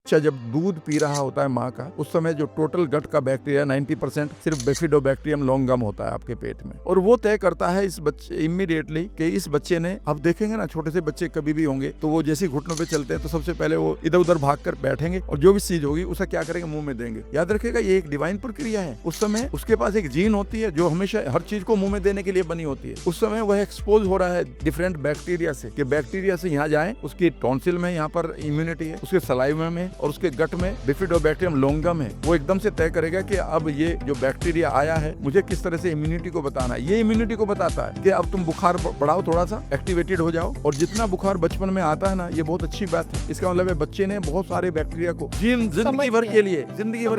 बच्चा जब दूध पी रहा होता है माँ का, उस समय जो टोटल गट का बैक्टीरिया 90% सिर्फ बेफिडोबैक्टीरियम लॉन्गम होता है आपके पेट में, और वो तय करता है इस बच्चे इमीडिएटली कि इस बच्चे ने, अब देखेंगे ना छोटे से बच्चे कभी भी होंगे तो वो जैसे घुटनों पे चलते हैं तो सबसे पहले वो इधर उधर भाग कर बैठेंगे और जो भी चीज होगी उसे क्या करेंगे, मुंह में देंगे। याद रखिएगा ये एक डिवाइन प्रक्रिया है। उस समय उसके पास एक जीन होती है जो हमेशा हर चीज को मुंह में देने के लिए बनी होती है। उस समय वह एक्सपोज हो रहा है डिफरेंट बैक्टीरिया से, कि बैक्टीरिया से यहाँ जाए, उसकी टॉन्सिल में यहाँ पर इम्यूनिटी है, उसके सलाइवा में और उसके गट में बिफिडोबैक्टीरियम लॉन्गम है। वो एकदम से तय करेगा कि अब ये जो बैक्टीरिया आया है मुझे किस तरह से इम्यूनिटी को बताना है। ये इम्यूनिटी को बताता है कि अब तुम बुखार बढ़ाओ, थोड़ा सा एक्टिवेटेड हो जाओ। और जितना बुखार बचपन में आता है ना, ये बहुत अच्छी बात है। इसका मतलब है बच्चे ने बहुत सारे बैक्टीरिया को जिंदगी भर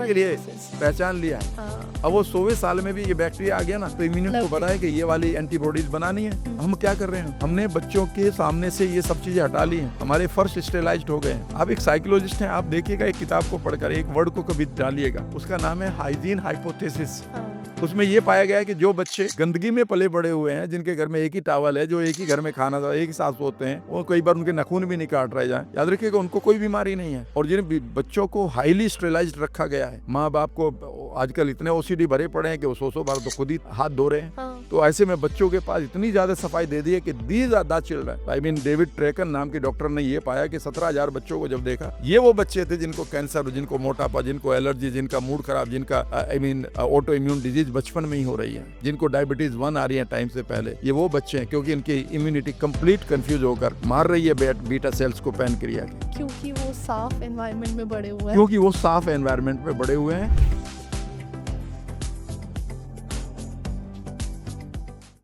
के लिए पहचान लिया है। अब वो 100वें साल में भी ये बैक्टीरिया आ गया ना, तो इम्यूनिटी को पता है कि ये वाली एंटीबॉडीज बनानी है। हम क्या कर रहे हैं, हमने बच्चों के सामने से ये सब चीजें हटा ली हैं, हमारे फर्श स्टेलाइज्ड हो गए हैं। आप एक साइकोलॉजिस्ट हैं, आप देखिएगा एक किताब को पढ़कर एक वर्ड को कभी डालिएगा, उसका नाम है हाइजीन हाइपोथेसिस। उसमें ये पाया गया है कि जो बच्चे गंदगी में पले बड़े हुए हैं, जिनके घर में एक ही टावल है, जो एक ही घर में खाना एक ही साथ सोते हैं, वो कई बार उनके नाखून भी नहीं काट रहे जाए, याद रखिएगा उनको कोई बीमारी नहीं है। और जिन बच्चों को हाईली स्टेलाइज्ड रखा गया है, माँ बाप को आजकल इतने ओसीडी भरे पड़े हैं कि वो 100 बार तो खुद ही हाथ धो रहे हैं। तो ऐसे में बच्चों के पास इतनी ज्यादा सफाई दे दी है कि these are the children. I mean David ट्रेकन नाम के डॉक्टर ने ये पाया कि 17,000 बच्चों को जब देखा, ये वो बच्चे थे जिनको कैंसर, जिनको मोटापा, जिनको एलर्जी, जिनका मूड खराब, जिनका ऑटो इम्यून डिजीज बचपन में ही हो रही है, जिनको डायबिटीज 1 आ रही है टाइम से पहले, ये वो बच्चे हैं क्योंकि इनकी इम्यूनिटी कंप्लीट कंफ्यूज होकर मार रही है बीटा सेल्स को पैनक्रिया के, क्योंकि वो साफ एनवायरनमेंट में बड़े हुए हैं। क्योंकि वो साफ एनवायरनमेंट में बड़े हुए हैं।